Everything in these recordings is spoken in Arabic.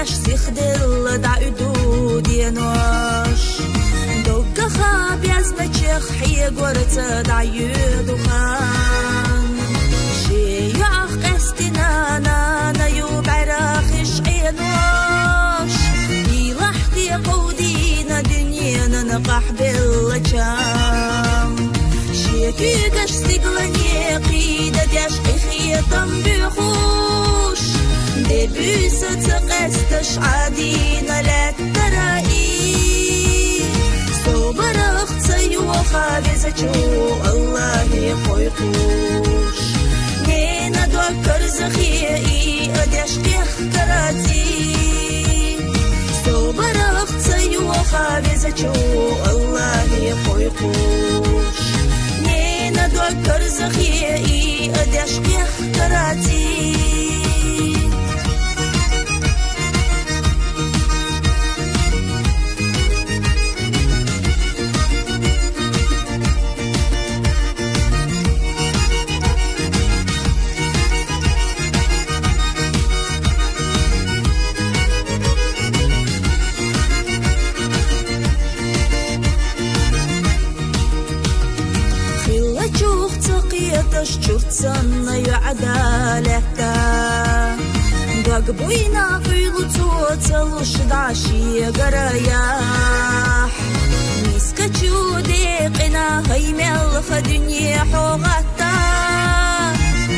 Сихдил дайду динош Долго хаб язначех хиегорца даю духан Шиях кастина на ю байрах ишинош Илахти قودينا دنيانا نقح باللجام شيكي كاش سيقلني قيدة دياش خيطم بخوش دبيس تقستش عادينا لا ترائي صبر اختي وخابزة الله يقويقوش نينا دوكر زخيئي اديش كيخ كراتي صبر اختي وخابزة الله يقويقوش نينا دوكر زخيئي اديش كيخ كراتي Шчурцанна عدالتا Дагбуйна куйлуцу целушдаши гараях Мискачу декина хаймел хадунье حوغتا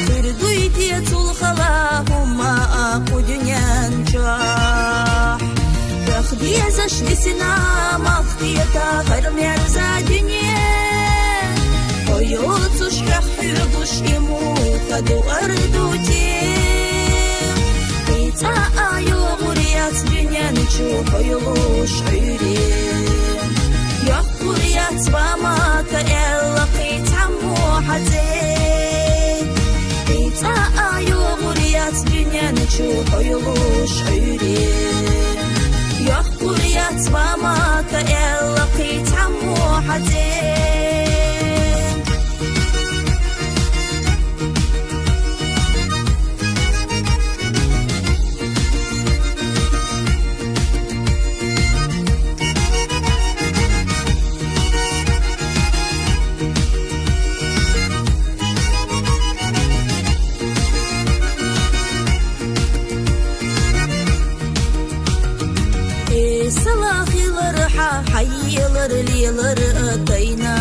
Кырдуйте цулхала хума аку дюнян чах Бахдия зашлисина махтията хармяр за дюнье Поёцу шрахюдуш ему ходу ардути Пица айо гурияц дюнянычу поёлуш айри Ёх гурияц вамата элла қитаму хазе Пица айо гурияц дюнянычу поёлуш айри Ёх гурияц вамата элла қитаму хазе حيلر ليلر أتينا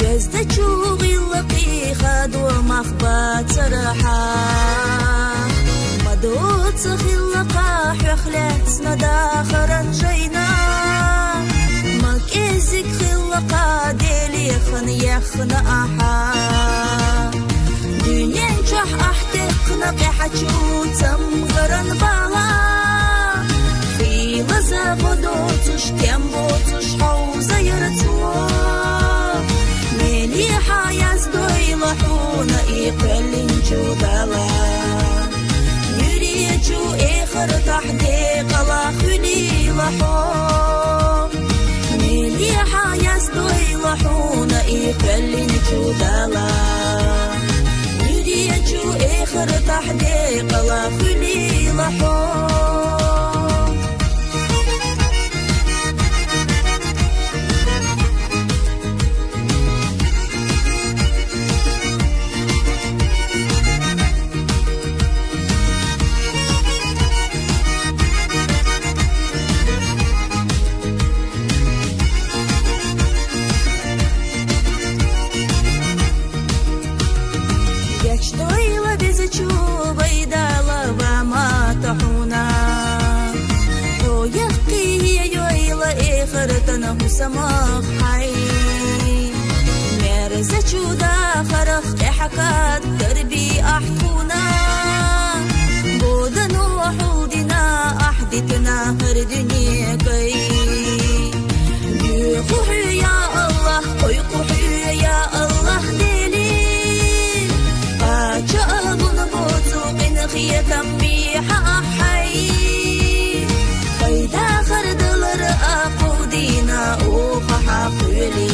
يزدجو غلقي خادو مخبات سرحا مدوت خلقا حخلتنا داخرا جينا مكيزك خلقا ديلي خن يخن أحا دنيا جح أحتقنا قحجو تمغرا بالا Лаза водоцуш, кем боцуш, хауза ярцуа Мелиха яздой лахуна и пелинчу дала Юричу эхар тахдиq ала хули лахо Мелиха яздой лахуна и пелинчу дала Юричу эхар тахдиq ала хули лахо بيدالا وما تحونا سماق حي مرزة جودا خرق حكات دربي أحكونا بودن وحودنا أحدتنا هردني كي بيخوحي يا الله ويقوحي يا الله ديلي قاجأبن بوتوقن خيطا بيحا حي فايدا خردلر أقودينا أوخا قولي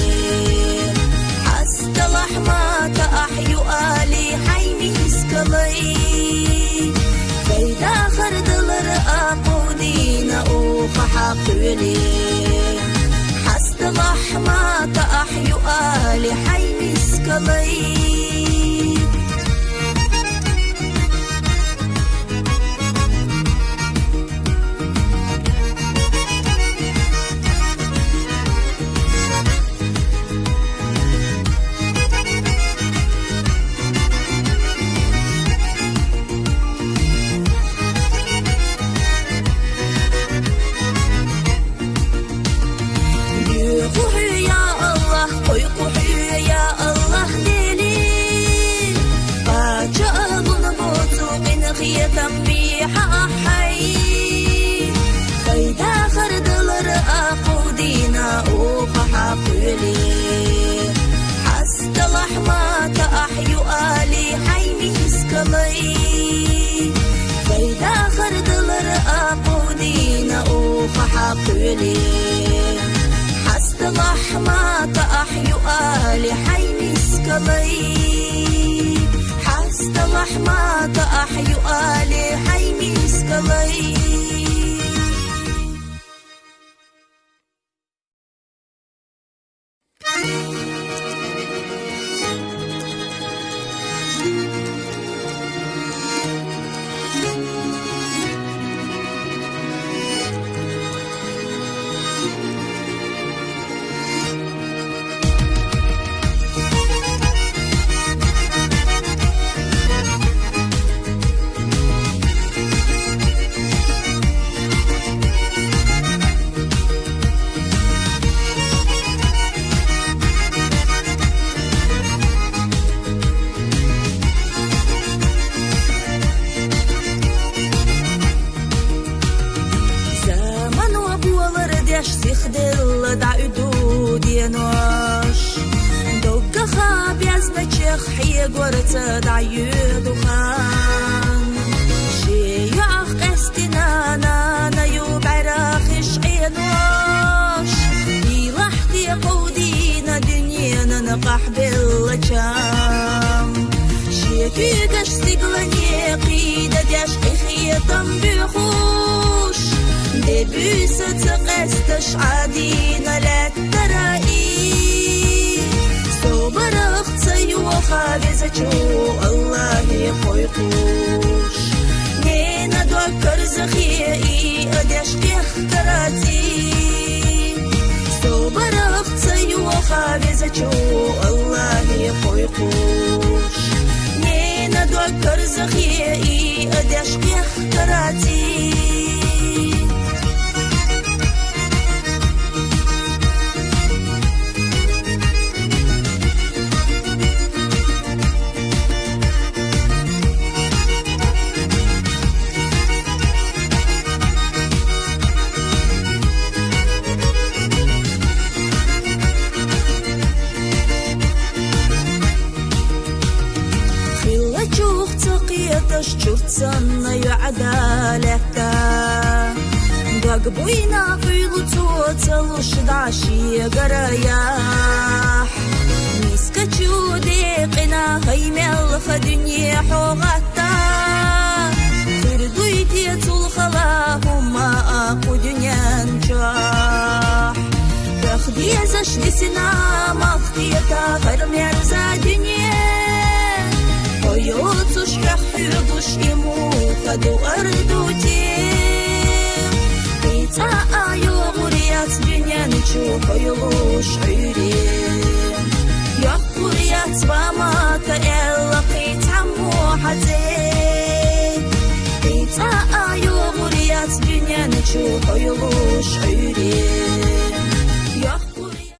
حست لحمة أحيو آلي حيني سكلي فايدا خردلر أقودينا أوخا قولي حست لحمة أحيو آلي حيني سكلي بيحا حي فايدا خردلر أقودينا أوخا قولي حست لحمة أحيو آلي حيني سكلي فايدا خردلر أقودينا أوخا قولي حست لحمة أحيو آلي حيني سكلي حست لحمة أحيو آلي حيني سكلي سيخدل دعيدو دينوش دوغا خاب يزنچخ حيق ورتا دعيدو خان شيعخ قستنا نانا يوب عراخش عينوش يلحتي قودينا دنيانا نقح باللجام شيكيكش سيقلني قيدة ديشقي خيطان بيخوش دبيس تقستش عادينا لا ترائي صبر اختي وخابزة الله يقويقوش نينا دوكر زخيئي ادشكي اختراتي صبر اختي وخابزة الله يقويقوش نينا دوكر زخيئي ادشكي اختراتي شرطنا يعدالتا قاقبوينا قيلو توتل شدعشي قراياح ميسكتشو ديقنا هيمل خدنيا حوغتا فردويتي تلخلاهم ما اقو دنيا نجاح بخدي زش لسنا مخديتا فرميرزا دنيا يوتش يحيدش يموخدو أردوتي بيتا يغريات دنيا نشوف يلوش عيرين يغريات وما تألا قيت عمو حتي بيتا يغريات دنيا نشوف يلوش عيرين